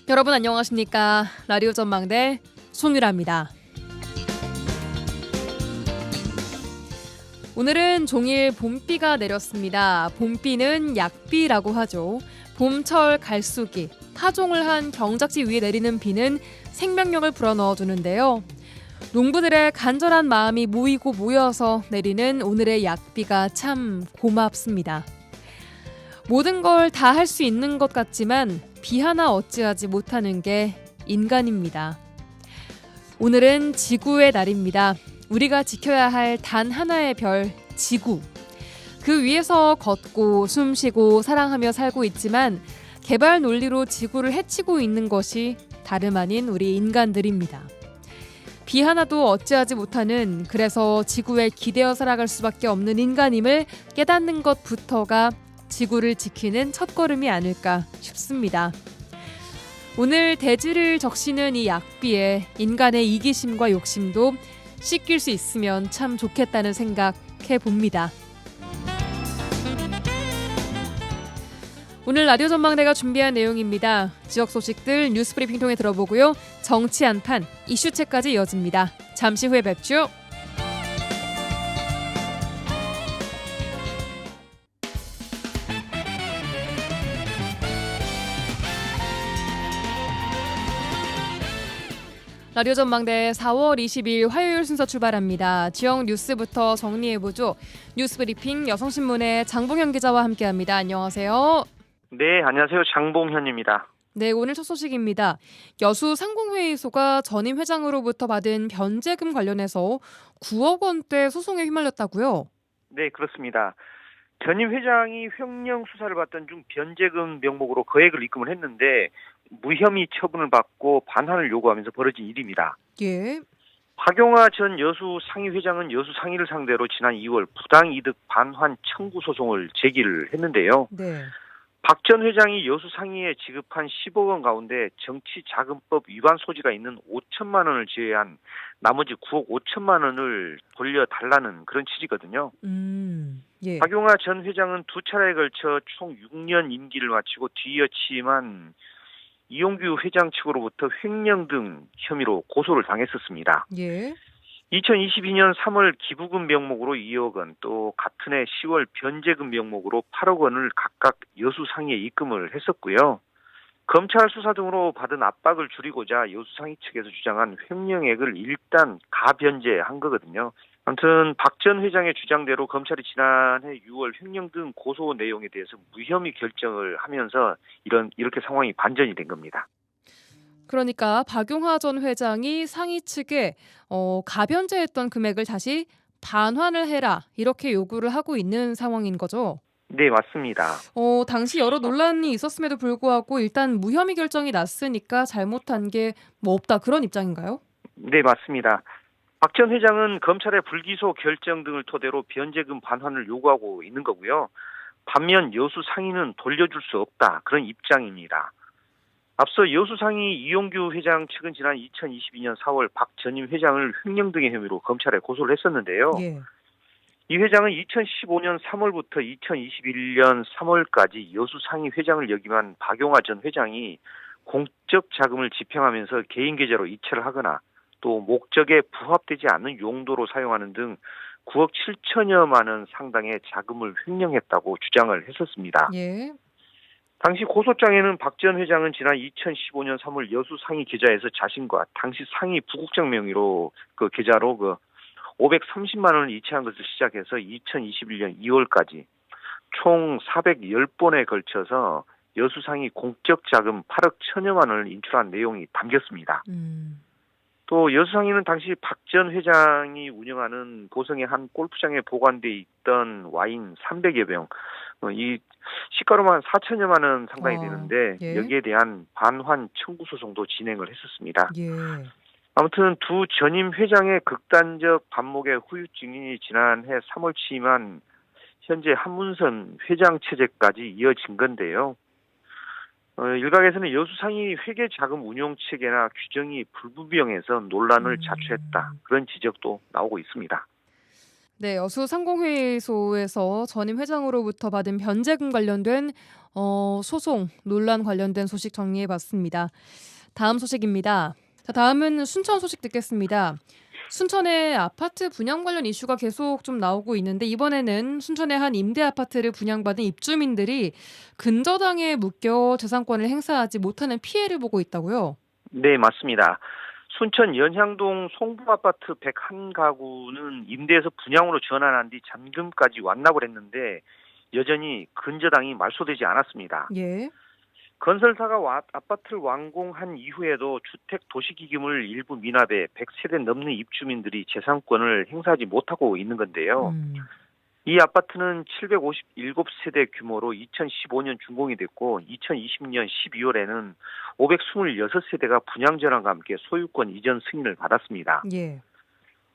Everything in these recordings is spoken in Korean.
여러분 안녕하십니까? 라디오 전망대 송유라입니다. 오늘은 종일 봄비가 내렸습니다. 봄비는 약비라고 하죠. 봄철 갈수기, 파종을 한 경작지 위에 내리는 비는 생명력을 불어넣어주는데요. 농부들의 간절한 마음이 모이고 모여서 내리는 오늘의 약비가 참 고맙습니다. 모든 걸 다 할 수 있는 것 같지만 비 하나 어찌하지 못하는 게 인간입니다. 오늘은 지구의 날입니다. 우리가 지켜야 할 단 하나의 별, 지구. 그 위에서 걷고 숨쉬고 사랑하며 살고 있지만 개발 논리로 지구를 해치고 있는 것이 다름 아닌 우리 인간들입니다. 비 하나도 어찌하지 못하는, 그래서 지구에 기대어 살아갈 수밖에 없는 인간임을 깨닫는 것부터가 지구를 지키는 첫걸음이 아닐까 싶습니다. 오늘 대지를 적시는 이 약비에 인간의 이기심과 욕심도 씻길 수 있으면 참 좋겠다는 생각해 봅니다. 오늘 라디오 전망대가 준비한 내용입니다. 지역 소식들 뉴스브리핑 통해 들어보고요. 정치 한판, 이슈책까지 이어집니다. 잠시 후에 뵙죠. 라디오 전망대 4월 20일 화요일 순서 출발합니다. 지역 뉴스부터 정리해보죠. 뉴스브리핑 여성신문의 장봉현 기자와 함께합니다. 안녕하세요. 네, 안녕하세요. 장봉현입니다. 네, 오늘 첫 소식입니다. 여수 상공회의소가 전임 회장으로부터 받은 변제금 관련해서 9억 원대 소송에 휘말렸다고요? 네, 그렇습니다. 전임 회장이 횡령 수사를 받던 중 변제금 명목으로 거액을 입금을 했는데 무혐의 처분을 받고 반환을 요구하면서 벌어진 일입니다. 예. 박용하 전 여수 상위 회장은 여수 상위를 상대로 지난 2월 부당이득 반환 청구 소송을 제기를 했는데요. 네. 박 전 회장이 여수 상위에 지급한 10억 원 가운데 정치자금법 위반 소지가 있는 5천만 원을 제외한 나머지 9억 5천만 원을 돌려달라는 그런 취지거든요. 예. 박용하 전 회장은 두 차례에 걸쳐 총 6년 임기를 마치고 뒤이어 취임한 이용규 회장 측으로부터 횡령 등 혐의로 고소를 당했었습니다. 예. 2022년 3월 기부금 명목으로 2억 원, 또 같은 해 10월 변제금 명목으로 8억 원을 각각 여수 상위에 입금을 했었고요. 검찰 수사 등으로 받은 압박을 줄이고자 여수 상위 측에서 주장한 횡령액을 일단 가변제한 거거든요. 아무튼 박 전 회장의 주장대로 검찰이 지난해 6월 횡령 등 고소 내용에 대해서 무혐의 결정을 하면서 이렇게 상황이 반전이 된 겁니다. 그러니까 박용하 전 회장이 상위 측에 가변제했던 금액을 다시 반환을 해라 이렇게 요구를 하고 있는 상황인 거죠. 네, 맞습니다. 당시 여러 논란이 있었음에도 불구하고 일단 무혐의 결정이 났으니까 잘못한 게 뭐 없다 그런 입장인가요? 네, 맞습니다. 박 전 회장은 검찰의 불기소 결정 등을 토대로 변제금 반환을 요구하고 있는 거고요. 반면 여수 상위는 돌려줄 수 없다 그런 입장입니다. 앞서 여수 상위 이용규 회장 측은 지난 2022년 4월 박 전임 회장을 횡령 등의 혐의로 검찰에 고소를 했었는데요. 예. 이 회장은 2015년 3월부터 2021년 3월까지 여수 상위 회장을 역임한 박용하 전 회장이 공적 자금을 집행하면서 개인 계좌로 이체를 하거나 또 목적에 부합되지 않는 용도로 사용하는 등 9억 7천여만 원 상당의 자금을 횡령했다고 주장을 했었습니다. 예. 당시 당시 고소장에는 박 전 회장은 지난 2015년 3월 여수 상위 계좌에서 자신과 당시 상위 부국장 명의로 그 계좌로 530만 원을 이체한 것을 시작해서 2021년 2월까지 총 410번에 걸쳐서 여수 상위 공적 자금 8억 1천여만 원을 인출한 내용이 담겼습니다. 또 여수 상위는 당시 박 전 회장이 운영하는 보성의 한 골프장에 보관돼 있던 와인 300여 병, 이 시가로만 4천여만 원 상당이 되는데 예. 여기에 대한 반환 청구 소송도 진행을 했었습니다. 예. 아무튼 두 전임 회장의 극단적 반목의 후유증이 지난해 3월 취임한 현재 한문선 회장 체제까지 이어진 건데요. 일각에서는 여수 상위 회계 자금 운용 체계나 규정이 불분명해서 논란을 자초했다 그런 지적도 나오고 있습니다. 네, 여수 상공회의소에서 전임 회장으로부터 받은 변제금 관련된 소송 논란 관련된 소식 정리해봤습니다. 다음 소식입니다. 자, 다음은 순천 소식 듣겠습니다. 순천의 아파트 분양 관련 이슈가 계속 좀 나오고 있는데 이번에는 순천의 한 임대 아파트를 분양받은 입주민들이 근저당에 묶여 재산권을 행사하지 못하는 피해를 보고 있다고요? 네, 맞습니다. 순천 연향동 송부아파트 101가구는 임대에서 분양으로 전환한 뒤 잔금까지 완납을 했는데 여전히 근저당이 말소되지 않았습니다. 예. 건설사가 아파트를 완공한 이후에도 주택도시기금을 일부 미납해 100세대 넘는 입주민들이 재산권을 행사하지 못하고 있는 건데요. 음. 이 아파트는 757세대 규모로 2015년 준공이 됐고 2020년 12월에는 526세대가 분양 전환과 함께 소유권 이전 승인을 받았습니다. 예.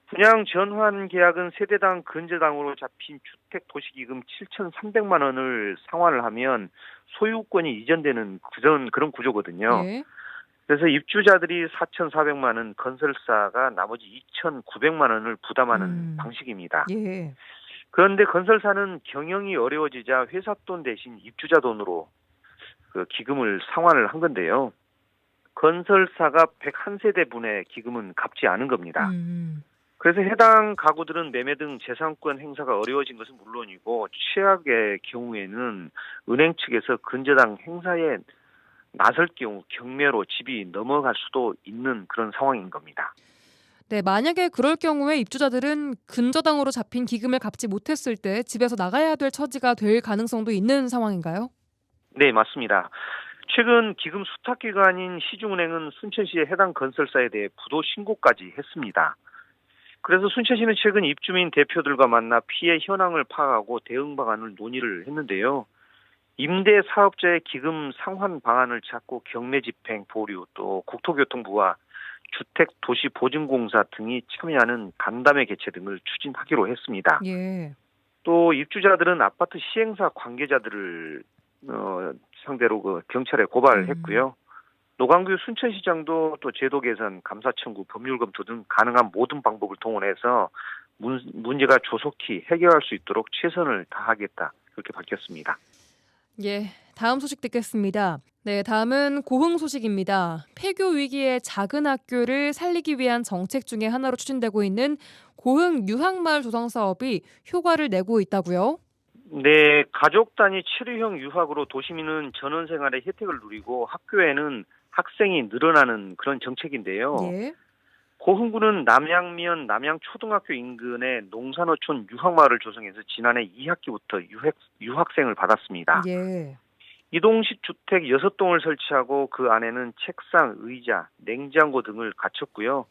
분양 전환 계약은 세대당 근저당으로 잡힌 주택도시기금 7,300만 원을 상환을 하면 소유권이 이전되는 그런 구조거든요. 예. 그래서 입주자들이 4,400만 원, 건설사가 나머지 2,900만 원을 부담하는 방식입니다. 예. 그런데 건설사는 경영이 어려워지자 회사 돈 대신 입주자 돈으로 그 기금을 상환을 한 건데요. 건설사가 101세대 분의 기금은 갚지 않은 겁니다. 그래서 해당 가구들은 매매 등 재산권 행사가 어려워진 것은 물론이고 최악의 경우에는 은행 측에서 근저당 행사에 나설 경우 경매로 집이 넘어갈 수도 있는 그런 상황인 겁니다. 네, 만약에 그럴 경우에 입주자들은 근저당으로 잡힌 기금을 갚지 못했을 때 집에서 나가야 될 처지가 될 가능성도 있는 상황인가요? 네, 맞습니다. 최근 기금 수탁기관인 시중은행은 순천시의 해당 건설사에 대해 부도 신고까지 했습니다. 그래서 순천시는 최근 입주민 대표들과 만나 피해 현황을 파악하고 대응 방안을 논의를 했는데요. 임대 사업자의 기금 상환 방안을 찾고 경매 집행, 보류, 또 국토교통부와 주택도시보증공사 등이 참여하는 간담회 개최 등을 추진하기로 했습니다. 예. 또 입주자들은 아파트 시행사 관계자들을 상대로 경찰에 고발을 했고요. 노광규 순천시장도 또 제도 개선, 감사 청구, 법률 검토 등 가능한 모든 방법을 동원해서 문제가 조속히 해결할 수 있도록 최선을 다하겠다 그렇게 밝혔습니다. 예, 다음 소식 듣겠습니다. 네, 다음은 고흥 소식입니다. 폐교 위기의 작은 학교를 살리기 위한 정책 중에 하나로 추진되고 있는 고흥 유학마을 조성 사업이 효과를 내고 있다고요? 네, 가족 단위 체류형 유학으로 도시민은 전원생활의 혜택을 누리고 학교에는 학생이 늘어나는 그런 정책인데요. 예. 고흥구는 남양면 남양초등학교 인근에 농산어촌 유학마을을 조성해서 지난해 2학기부터 유학생을 받았습니다. 예. 이동식 주택 6동을 설치하고 그 안에는 책상, 의자, 냉장고 등을 갖췄고요.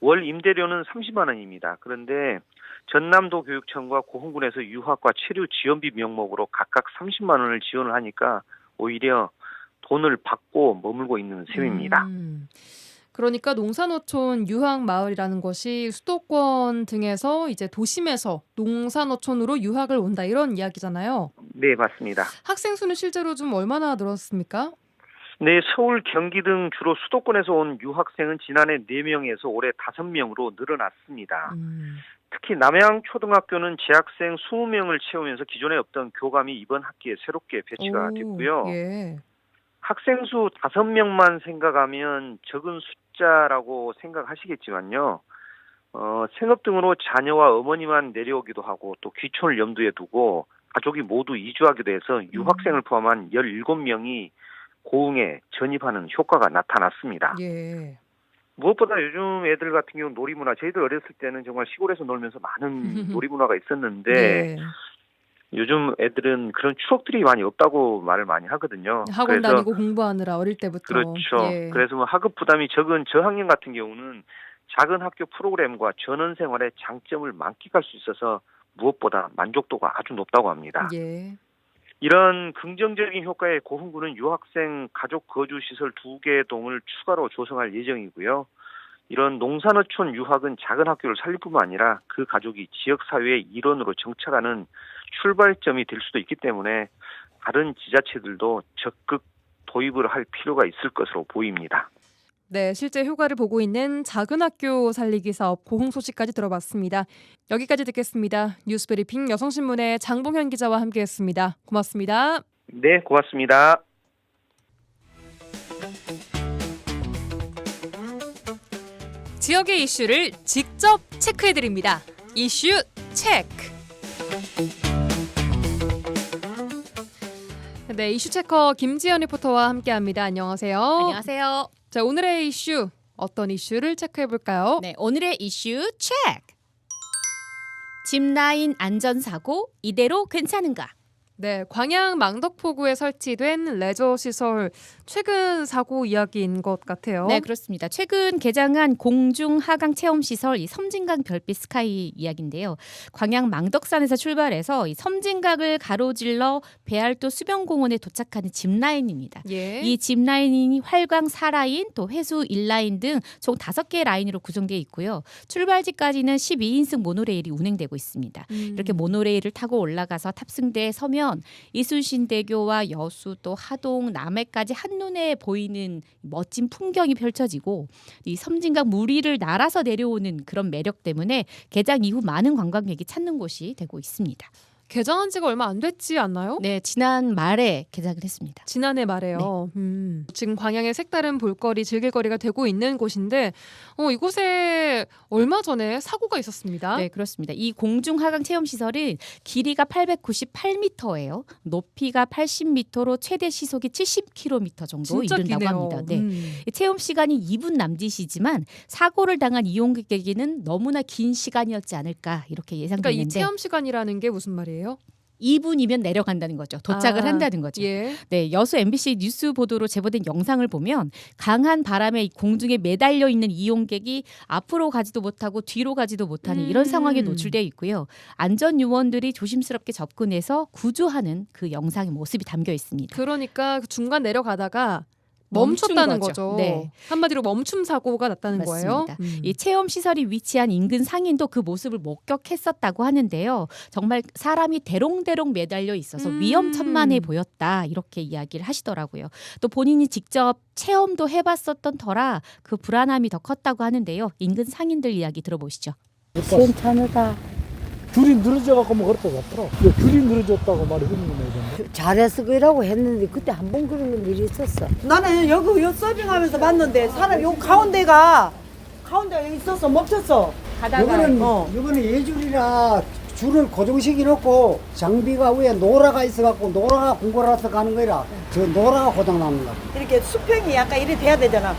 월 임대료는 30만 원입니다. 그런데 전남도 교육청과 고흥군에서 유학과 체류 지원비 명목으로 각각 30만 원을 지원을 하니까 오히려 돈을 받고 머물고 있는 셈입니다. 그러니까 농산어촌 유학마을이라는 것이 수도권 등에서 이제 도심에서 농산어촌으로 유학을 온다 이런 이야기잖아요. 네, 맞습니다. 학생 수는 실제로 좀 얼마나 늘었습니까? 네, 서울, 경기 등 주로 수도권에서 온 유학생은 지난해 4명에서 올해 5명으로 늘어났습니다. 특히 남양초등학교는 재학생 20명을 채우면서 기존에 없던 교감이 이번 학기에 새롭게 배치가 됐고요. 예. 학생 수 5명만 생각하면 적은 숫자라고 생각하시겠지만요. 생업 등으로 자녀와 어머니만 내려오기도 하고 또 귀촌을 염두에 두고 가족이 모두 이주하기도 해서 유학생을 포함한 17명이 고흥에 전입하는 효과가 나타났습니다. 예. 무엇보다 요즘 애들 같은 경우는 놀이문화, 저희들 어렸을 때는 정말 시골에서 놀면서 많은 놀이문화가 있었는데 예. 요즘 애들은 그런 추억들이 많이 없다고 말을 많이 하거든요. 학원 그래서 다니고 공부하느라 어릴 때부터. 그렇죠. 예. 그래서 뭐 학업 부담이 적은 저학년 같은 경우는 작은 학교 프로그램과 전원 생활의 장점을 만끽할 수 있어서 무엇보다 만족도가 아주 높다고 합니다. 예. 이런 긍정적인 효과에 고흥구는 유학생 가족 거주 시설 2개 동을 추가로 조성할 예정이고요. 이런 농산어촌 유학은 작은 학교를 살릴 뿐만 아니라 그 가족이 지역사회의 일원으로 정착하는 출발점이 될 수도 있기 때문에 다른 지자체들도 적극 도입을 할 필요가 있을 것으로 보입니다. 네, 실제 효과를 보고 있는 작은 학교 살리기 사업 고흥 소식까지 들어봤습니다. 여기까지 듣겠습니다. 뉴스브리핑 여성신문의 장봉현 기자와 함께했습니다. 고맙습니다. 네, 고맙습니다. 지역의 이슈를 직접 체크해드립니다. 이슈 체크. 네, 이슈 체커 김지연 리포터와 함께합니다. 안녕하세요. 안녕하세요. 자, 오늘의 이슈 어떤 이슈를 체크해볼까요? 네, 오늘의 이슈 체크. 짚라인 안전사고 이대로 괜찮은가? 네, 광양 망덕포구에 설치된 레저 시설 최근 사고 이야기인 것 같아요. 네, 그렇습니다. 최근 개장한 공중 하강 체험 시설 이 섬진강 별빛 스카이 이야기인데요. 광양 망덕산에서 출발해서 이 섬진강을 가로질러 배알도 수변공원에 도착하는 짚라인입니다. 예. 이 짚라인이 활광 4라인, 또 회수 1라인 등 총 5개의 라인으로 구성되어 있고요. 출발지까지는 12인승 모노레일이 운행되고 있습니다. 이렇게 모노레일을 타고 올라가서 탑승대에 서면 이순신대교와 여수 또 하동, 남해까지 한눈에 보이는 멋진 풍경이 펼쳐지고 이 섬진강 물 위를 날아서 내려오는 그런 매력 때문에 개장 이후 많은 관광객이 찾는 곳이 되고 있습니다. 개장한 지가 얼마 안 됐지 않나요? 네, 지난 말에 개장을 했습니다. 지난해 말에요. 지금 광양의 색다른 볼거리, 즐길거리가 되고 있는 곳인데 이곳에 얼마 전에 사고가 있었습니다. 네, 그렇습니다. 이 공중 하강 체험 시설은 길이가 898m예요. 높이가 80m로 최대 시속이 70km 정도 진짜 이른다고 기네요. 합니다. 네. 이 체험 시간이 2분 남짓이지만 사고를 당한 이용객에게는 너무나 긴 시간이었지 않을까 이렇게 그러니까 예상되는데 이 체험 시간이라는 게 무슨 말이에요? 2분이면 내려간다는 거죠. 도착을 한다는 거죠. 예. 네, 여수 MBC 뉴스 보도로 제보된 영상을 보면 강한 바람에 공중에 매달려 있는 이용객이 앞으로 가지도 못하고 뒤로 가지도 못하는 이런 상황에 노출되어 있고요. 안전 요원들이 조심스럽게 접근해서 구조하는 그 영상의 모습이 담겨 있습니다. 그러니까 중간 내려가다가 멈춘 멈췄다는 거죠. 거죠. 네. 한마디로 멈춤 사고가 났다는 맞습니다. 거예요. 이 체험 시설이 위치한 인근 상인도 그 모습을 목격했었다고 하는데요. 정말 사람이 대롱대롱 매달려 있어서 위험천만해 보였다 이렇게 이야기를 하시더라고요. 또 본인이 직접 체험도 해봤었던 터라 그 불안함이 더 컸다고 하는데요. 인근 상인들 이야기 들어보시죠. 괜찮다. 줄이 늘어져갖고 뭐 그렇다 같더라. 줄이 늘어졌다고 말이 흐르는 잘해서 그러라고 했는데 그때 한 번 그런 일이 있었어. 나는 여기 서빙하면서 봤는데 사람 요 가운데가 여기 있었어 멈췄어. 이거는 이거는 예줄이라 줄을 고정시켜 놓고 장비가 위에 노라가 있어갖고 노라가 공고라서 가는 거라. 저 노라가 고장 나는 거야. 이렇게 수평이 약간 이렇게 돼야 되잖아.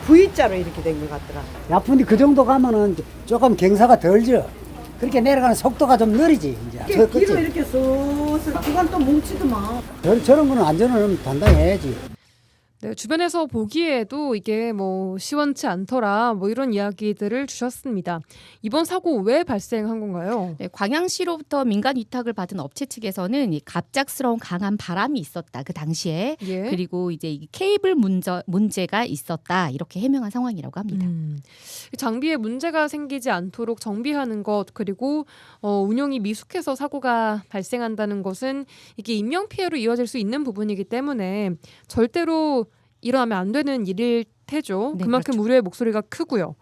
V자로 이렇게 된 것 같더라. 나쁜데 그 정도 가면은 조금 경사가 덜 져. 그렇게 내려가는 속도가 좀 느리지 이제. 이렇게 뒤로 이렇게 쏘서 주간 또 뭉치더만. 저런 거는 안전은 단단해야지. 네, 주변에서 보기에도 이게 뭐 시원치 않더라 뭐 이런 이야기들을 주셨습니다. 이번 사고 왜 발생한 건가요? 네, 광양시로부터 민간 위탁을 받은 업체 측에서는 이 갑작스러운 강한 바람이 있었다. 그 당시에. 예. 그리고 이제 이 케이블 문제가 있었다. 이렇게 해명한 상황이라고 합니다. 장비에 문제가 생기지 않도록 정비하는 것 그리고 운용이 미숙해서 사고가 발생한다는 것은 이게 인명피해로 이어질 수 있는 부분이기 때문에 절대로 일어나면 안 되는 일일 테죠. 네, 그만큼 그렇죠. 우려의 목소리가 크고요.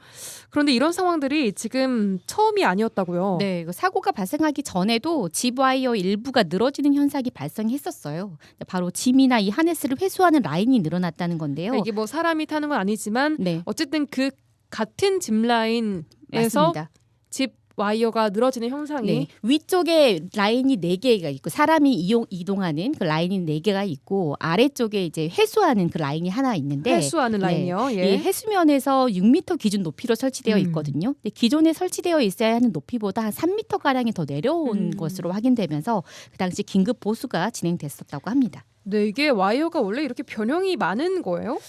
그런데 이런 상황들이 지금 처음이 아니었다고요. 네, 그 사고가 발생하기 전에도 집 와이어 일부가 늘어지는 현상이 발생했었어요. 바로 짐이나 이 하네스를 회수하는 라인이 늘어났다는 건데요. 이게 뭐 사람이 타는 건 아니지만 네, 어쨌든 그 같은 짚 라인에서 맞습니다. 집 와이어가 늘어지는 현상이 네, 위쪽에 라인이 4개가 있고 사람이 이동하는 그 라인이 4개가 있고 아래쪽에 이제 회수하는 그 라인이 하나 있는데 회수하는 네, 라인이요. 이 예. 해수면에서 6m 기준 높이로 설치되어 있거든요. 근데 기존에 설치되어 있어야 하는 높이보다 한 3m 가량이 더 내려온 것으로 확인되면서 그 당시 긴급 보수가 진행됐었다고 합니다. 네, 이게 와이어가 원래 이렇게 변형이 많은 거예요?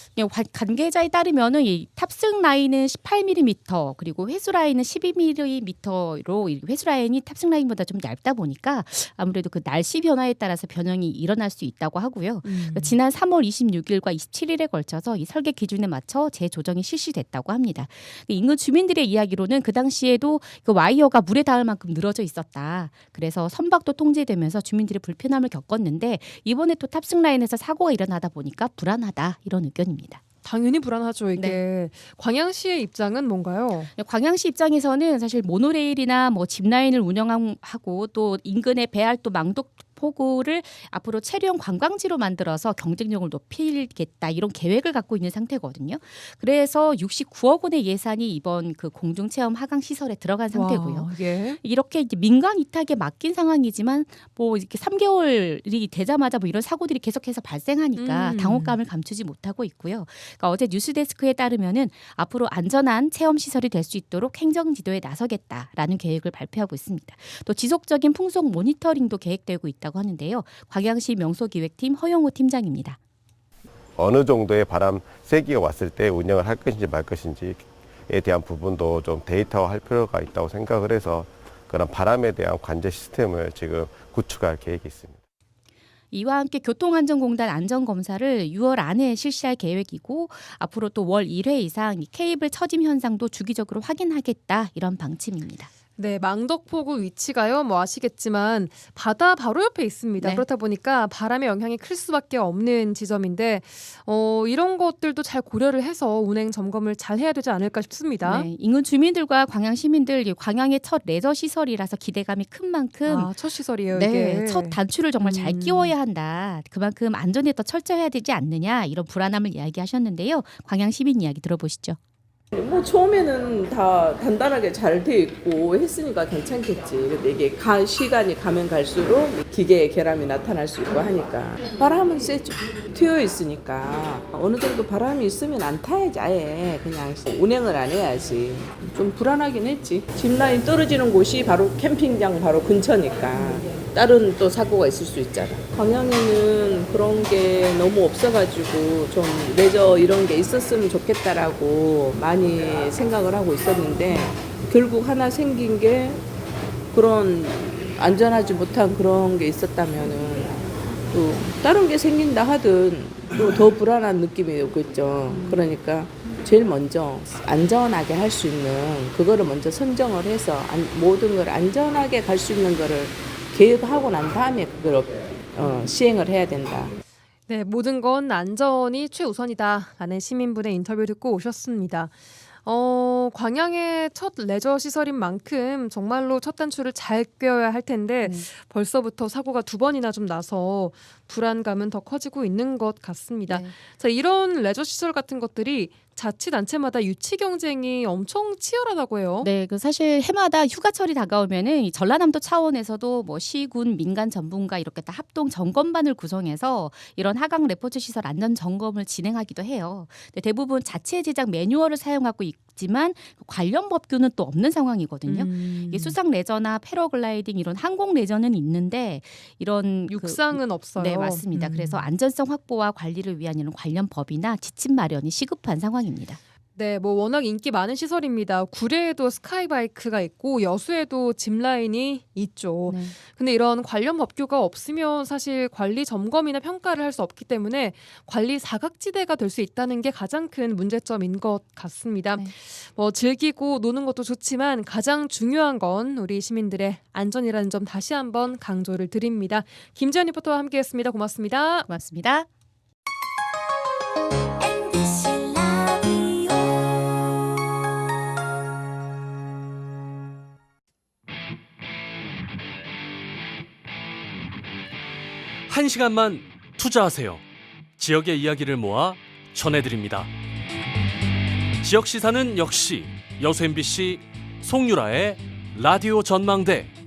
관계자에 따르면은 이 탑승 라인은 18mm 그리고 회수 라인은 12mm로 회수 라인이 탑승 라인보다 좀 얇다 보니까 아무래도 그 날씨 변화에 따라서 변형이 일어날 수 있다고 하고요. 그러니까 지난 3월 26일과 27일에 걸쳐서 이 설계 기준에 맞춰 재조정이 실시됐다고 합니다. 인근 주민들의 이야기로는 그 당시에도 그 와이어가 물에 닿을 만큼 늘어져 있었다. 그래서 선박도 통제되면서 주민들이 불편함을 겪었는데 이번에 또 탑승 라인에서 사고가 일어나다 보니까 불안하다 이런 의견입니다. 당연히 불안하죠. 이게 광양시의 입장은 뭔가요? 광양시 입장에서는 사실 모노레일이나 뭐 짚라인을 운영하고 또 인근의 배알도 망독 포구를 앞으로 체류형 관광지로 만들어서 경쟁력을 높이겠다 이런 계획을 갖고 있는 상태거든요. 그래서 69억 원의 예산이 이번 그 공중체험 하강 시설에 들어간 상태고요. 와, 예. 이렇게 이제 민간 위탁에 맡긴 상황이지만 뭐 이렇게 3개월이 되자마자 뭐 이런 사고들이 계속해서 발생하니까 당혹감을 감추지 못하고 있고요. 그러니까 어제 뉴스데스크에 따르면은 앞으로 안전한 체험 시설이 될 수 있도록 행정 지도에 나서겠다라는 계획을 발표하고 있습니다. 또 지속적인 풍속 모니터링도 계획되고 있다고 하는데요. 광양시 명소기획팀 허영호 팀장입니다. 어느 정도의 바람 세기가 왔을 때 운영을 할 것인지 말 것인지에 대한 부분도 좀 데이터화할 필요가 있다고 생각을 해서 그런 바람에 대한 관제 시스템을 지금 구축할 계획이 있습니다. 이와 함께 교통안전공단 안전검사를 6월 안에 실시할 계획이고 앞으로 또 월 1회 이상 케이블 처짐 현상도 주기적으로 확인하겠다 이런 방침입니다. 네, 망덕포구 위치가요. 뭐 아시겠지만 바다 바로 옆에 있습니다. 네. 그렇다 보니까 바람의 영향이 클 수밖에 없는 지점인데 이런 것들도 잘 고려를 해서 운행 점검을 잘 해야 되지 않을까 싶습니다. 네, 인근 주민들과 광양 시민들 광양의 첫 레저 시설이라서 기대감이 큰 만큼 첫 시설이에요. 네, 이게. 첫 단추를 정말 잘 끼워야 한다. 그만큼 안전에 더 철저해야 되지 않느냐 이런 불안함을 이야기하셨는데요. 광양 시민 이야기 들어보시죠. 뭐 처음에는 다 단단하게 잘 돼 있고 했으니까 괜찮겠지. 근데 이게 시간이 가면 갈수록 기계의 결함이 나타날 수 있고 하니까 바람은 세죠. 트여 있으니까 어느 정도 바람이 있으면 안 타야지. 아예 그냥 운행을 안 해야지. 좀 불안하긴 했지. 짚라인 떨어지는 곳이 바로 캠핑장 바로 근처니까 다른 또 사고가 있을 수 있잖아. 광양에는 그런 게 너무 없어가지고 좀 레저 이런 게 있었으면 좋겠다라고 많이 생각을 하고 있었는데 결국 하나 생긴 게 그런 안전하지 못한 그런 게 있었다면은 또 다른 게 생긴다 하든 또 더 불안한 느낌이 오겠죠. 그러니까 제일 먼저 안전하게 할 수 있는 그거를 먼저 선정을 해서 모든 걸 안전하게 갈 수 있는 거를 계획하고 난 다음에 그걸 시행을 해야 된다. 네, 모든 건 안전이 최우선이다라는 시민분의 인터뷰 듣고 오셨습니다. 광양의 첫 레저 시설인 만큼 정말로 첫 단추를 잘 꿰어야 할 텐데 벌써부터 사고가 2번이나 좀 나서 불안감은 더 커지고 있는 것 같습니다. 네. 자, 이런 레저 시설 같은 것들이 자치단체마다 유치 경쟁이 엄청 치열하다고 해요. 네, 그 사실 해마다 휴가철이 다가오면은 이 전라남도 차원에서도 뭐 시군 민간 전문가 이렇게 다 합동 점검반을 구성해서 이런 하강 레포츠 시설 안전 점검을 진행하기도 해요. 근데 대부분 자체 제작 매뉴얼을 사용하고 있지만 관련 법규는 또 없는 상황이거든요. 이게 수상 레저나 패러글라이딩 이런 항공 레저는 있는데 이런 육상은 없어요. 네, 맞습니다. 그래서 안전성 확보와 관리를 위한 이런 관련 법이나 지침 마련이 시급한 상황입니다. 네, 뭐 워낙 인기 많은 시설입니다. 구례에도 스카이바이크가 있고 여수에도 짚라인이 있죠. 네. 근데 이런 관련 법규가 없으면 사실 관리 점검이나 평가를 할 수 없기 때문에 관리 사각지대가 될 수 있다는 게 가장 큰 문제점인 것 같습니다. 네. 뭐 즐기고 노는 것도 좋지만 가장 중요한 건 우리 시민들의 안전이라는 점 다시 한번 강조를 드립니다. 김지연 리포터와 함께했습니다. 고맙습니다. 고맙습니다. 한 시간만 투자하세요. 지역의 이야기를 모아 전해드립니다. 지역 시사는 역시 여수 MBC 송유라의 라디오 전망대.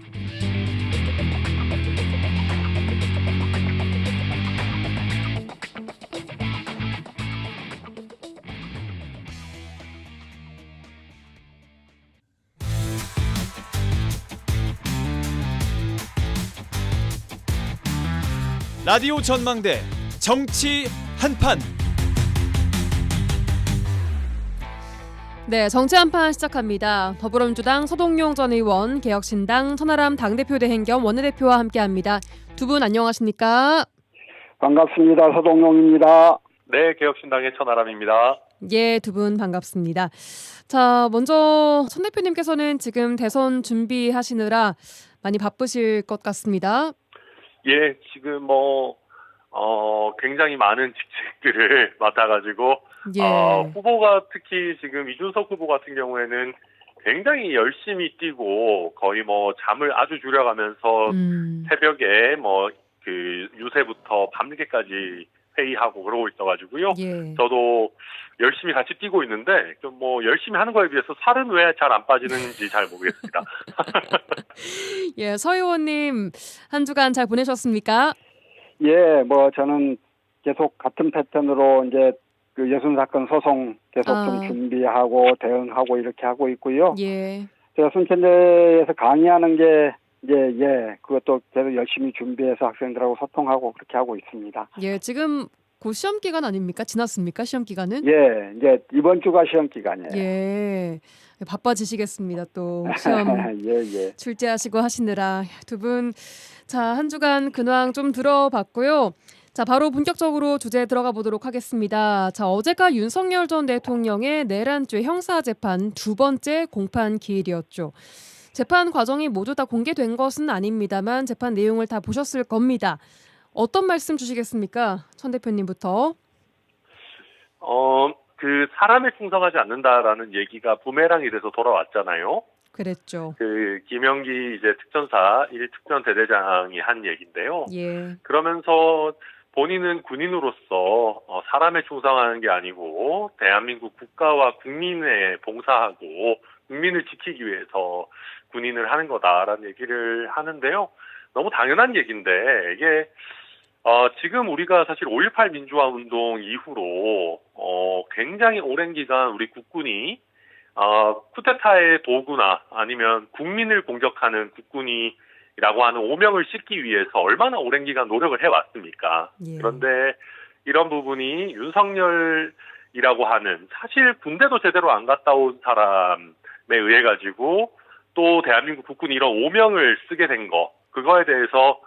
라디오 전망대 정치 한판. 네, 정치 한판 시작합니다. 더불어민주당 서동용 전 의원, 개혁신당 천하람 당대표 대행 겸 원내대표와 함께합니다. 두 분 안녕하십니까? 반갑습니다. 서동용입니다. 네, 개혁신당의 천하람입니다. 예, 두 분 반갑습니다. 자, 먼저 천 대표님께서는 지금 대선 준비하시느라 많이 바쁘실 것 같습니다. 예, 지금 굉장히 많은 직책들을 맡아가지고 후보가 특히 지금 이준석 후보 같은 경우에는 굉장히 열심히 뛰고 거의 뭐 잠을 아주 줄여가면서 새벽에 뭐 그 유세부터 밤늦게까지 회의하고 그러고 있어가지고요. 저도 열심히 같이 뛰고 있는데 좀 뭐 열심히 하는 거에 비해서 살은 왜 잘 안 빠지는지 잘 모르겠습니다. 예, 서 의원님 한 주간 잘 보내셨습니까? 예, 뭐 저는 계속 같은 패턴으로 이제 그 여순 사건 소송 계속 좀 준비하고 대응하고 이렇게 하고 있고요. 예. 제가 순천대에서 강의하는 게 그것도 계속 열심히 준비해서 학생들하고 소통하고 그렇게 하고 있습니다. 예, 지금 곧 시험 기간 아닙니까? 지났습니까? 시험 기간은? 예, 이제 이번 주가 시험 기간이에요. 예. 바빠지시겠습니다. 또 시험 출제하시고 하시느라 두 분 자, 한 주간 근황 좀 들어봤고요. 자, 바로 본격적으로 주제에 들어가 보도록 하겠습니다. 자, 어제가 윤석열 전 대통령의 내란죄 형사재판 두 번째 공판 기일이었죠. 재판 과정이 모두 다 공개된 것은 아닙니다만 재판 내용을 다 보셨을 겁니다. 어떤 말씀 주시겠습니까? 천 대표님부터. 그 사람에 충성하지 않는다라는 얘기가 부메랑이 돼서 돌아왔잖아요. 그랬죠. 그 김영기 이제 특전사 1특전 대대장이 한 얘기인데요. 예. 그러면서 본인은 군인으로서 사람에 충성하는 게 아니고 대한민국 국가와 국민에 봉사하고 국민을 지키기 위해서 군인을 하는 거다라는 얘기를 하는데요. 너무 당연한 얘기인데 이게 지금 우리가 사실 5.18 민주화 운동 이후로 굉장히 오랜 기간 우리 국군이 쿠데타의 도구나 아니면 국민을 공격하는 국군이라고 하는 오명을 씻기 위해서 얼마나 오랜 기간 노력을 해왔습니까? 예. 그런데 이런 부분이 윤석열이라고 하는 사실 군대도 제대로 안 갔다 온 사람에 의해 가지고 또 대한민국 국군이 이런 오명을 쓰게 된 거, 그거에 대해서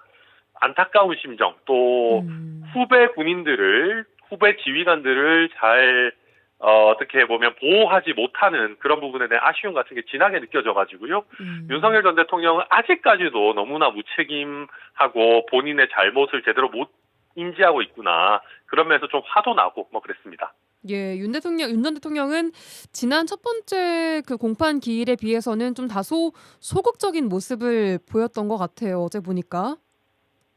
안타까운 심정, 또 후배 군인들을, 후배 지휘관들을 잘 어떻게 보면 보호하지 못하는 그런 부분에 대한 아쉬움 같은 게 진하게 느껴져가지고요. 윤석열 전 대통령은 아직까지도 너무나 무책임하고 본인의 잘못을 제대로 못 인지하고 있구나. 그러면서 좀 화도 나고 뭐 그랬습니다. 예, 윤 전 대통령은 지난 첫 번째 그 공판 기일에 비해서는 좀 다소 소극적인 모습을 보였던 것 같아요. 어제 보니까.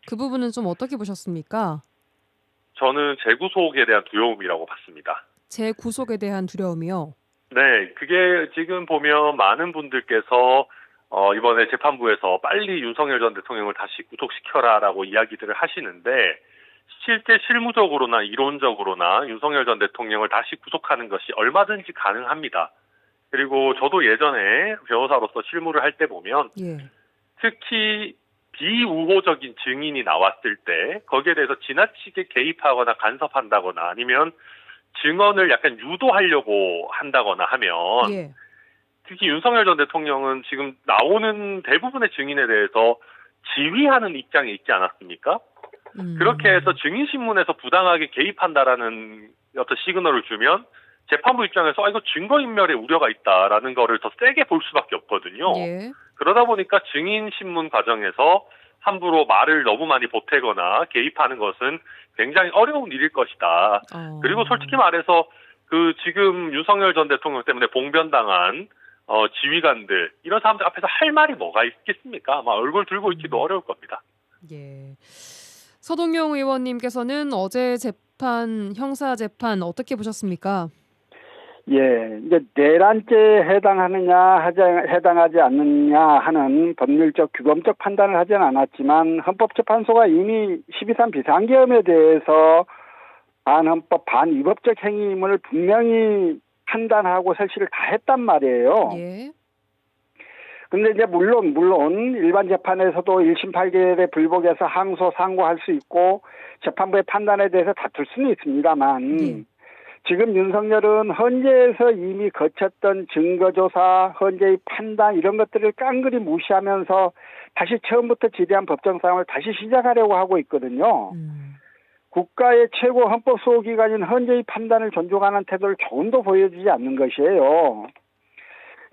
그 부분은 좀 어떻게 보셨습니까? 저는 재구속에 대한 두려움이라고 봤습니다. 재구속에 대한 두려움이요? 네, 그게 지금 보면 많은 분들께서 이번에 재판부에서 빨리 윤석열 전 대통령을 다시 구속시켜라라고 이야기들을 하시는데 실제 실무적으로나 이론적으로나 윤석열 전 대통령을 다시 구속하는 것이 얼마든지 가능합니다. 그리고 저도 예전에 변호사로서 실무를 할 때 보면 특히 비우호적인 증인이 나왔을 때 거기에 대해서 지나치게 개입하거나 간섭한다거나 아니면 증언을 약간 유도하려고 한다거나 하면 특히 윤석열 전 대통령은 지금 나오는 대부분의 증인에 대해서 지휘하는 입장에 있지 않았습니까? 그렇게 해서 증인신문에서 부당하게 개입한다라는 어떤 시그널을 주면 재판부 입장에서 이거 증거인멸의 우려가 있다라는 거를 더 세게 볼 수밖에 없거든요. 그러다 보니까 증인신문 과정에서 함부로 말을 너무 많이 보태거나 개입하는 것은 굉장히 어려운 일일 것이다. 그리고 솔직히 말해서 그 지금 윤석열 전 대통령 때문에 봉변당한 지휘관들 이런 사람들 앞에서 할 말이 뭐가 있겠습니까? 아마 얼굴 들고 있기도 어려울 겁니다. 예. 서동영 의원님께서는 어제 재판 형사 재판 어떻게 보셨습니까? 예, 이제 내란죄에 해당하느냐 해당하지 않느냐 하는 법률적 규범적 판단을 하지는 않았지만 헌법재판소가 이미 12.3 비상계엄에 대해서 반헌법 반위법적 행위임을 분명히 판단하고 설치를 다 했단 말이에요. 근데 이제 물론 일반 재판에서도 1심 판결에 불복해서 항소 상고할 수 있고 재판부의 판단에 대해서 다툴 수는 있습니다만 지금 윤석열은 헌재에서 이미 거쳤던 증거조사, 헌재의 판단 이런 것들을 깡그리 무시하면서 다시 처음부터 지대한 법정 싸움을 다시 시작하려고 하고 있거든요. 국가의 최고 헌법 수호기관인 헌재의 판단을 존중하는 태도를 조금도 보여주지 않는 것이에요.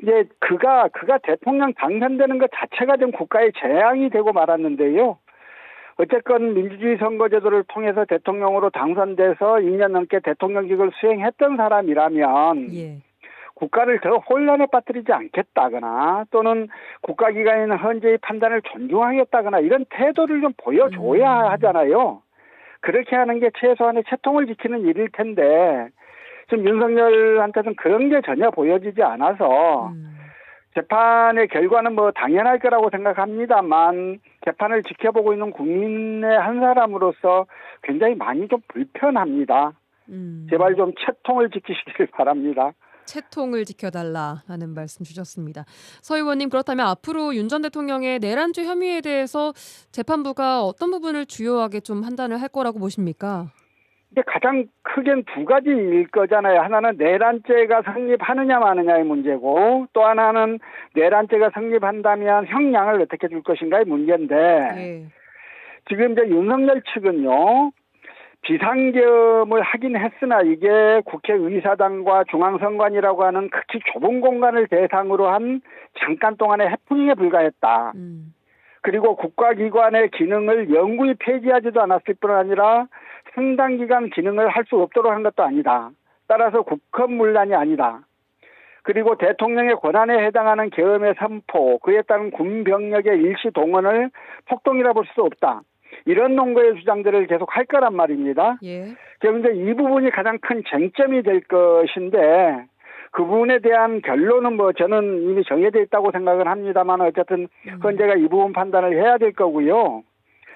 이제 그가 대통령 당선되는 것 자체가 좀 국가의 재앙이 되고 말았는데요. 어쨌건 민주주의 선거제도를 통해서 대통령으로 당선돼서 2년 넘게 대통령직을 수행했던 사람이라면 예. 국가를 더 혼란에 빠뜨리지 않겠다거나 또는 국가기관인 헌재의 판단을 존중하겠다거나 이런 태도를 좀 보여줘야 하잖아요. 그렇게 하는 게 최소한의 채통을 지키는 일일 텐데 지금 윤석열한테는 그런 게 전혀 보여지지 않아서 재판의 결과는 뭐 당연할 거라고 생각합니다만 재판을 지켜보고 있는 국민의 한 사람으로서 굉장히 많이 좀 불편합니다. 제발 좀 채통을 지키시길 바랍니다. 채통을 지켜달라는 말씀 주셨습니다. 서 의원님, 그렇다면 앞으로 윤 전 대통령의 내란죄 혐의에 대해서 재판부가 어떤 부분을 주요하게 좀 판단을 할 거라고 보십니까? 근데 가장 크게는 두 가지일 거잖아요. 하나는 내란죄가 성립하느냐 마느냐의 문제고 또 하나는 내란죄가 성립한다면 형량을 어떻게 줄 것인가의 문제인데 예. 지금 이제 윤석열 측은요. 비상겸을 하긴 했으나 이게 국회의사당과 중앙선관위라고 하는 극히 좁은 공간을 대상으로 한 잠깐 동안의 해프닝에 불과했다. 그리고 국가기관의 기능을 영구히 폐지하지도 않았을 뿐 아니라 상당 기간 기능을 할 수 없도록 한 것도 아니다. 따라서 국헌문란이 아니다. 그리고 대통령의 권한에 해당하는 계엄의 선포, 그에 따른 군병력의 일시 동원을 폭동이라 볼 수 없다. 이런 농구의 주장들을 계속 할 거란 말입니다. 예. 그럼 이제 이 부분이 가장 큰 쟁점이 될 것인데 그 부분에 대한 결론은 뭐 저는 이미 정해져 있다고 생각을 합니다만 어쨌든 헌재가 이 부분 판단을 해야 될 거고요.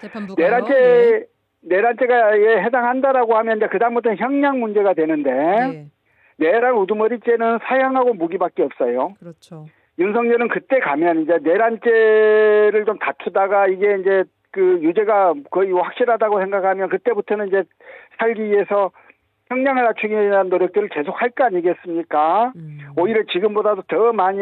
재판부가요? 예. 내란죄에 해당한다라고 하면 이제 그다음부터는 형량 문제가 되는데 예. 내란 우두머리죄는 사형하고 무기밖에 없어요. 그렇죠. 윤석열은 그때 가면 이제 내란죄를 좀 다투다가 이게 이제 그 유죄가 거의 확실하다고 생각하면 그때부터는 이제 살기 위해서 형량을 낮추기 위한 노력들을 계속 할 거 아니겠습니까? 오히려 지금보다도 더 많이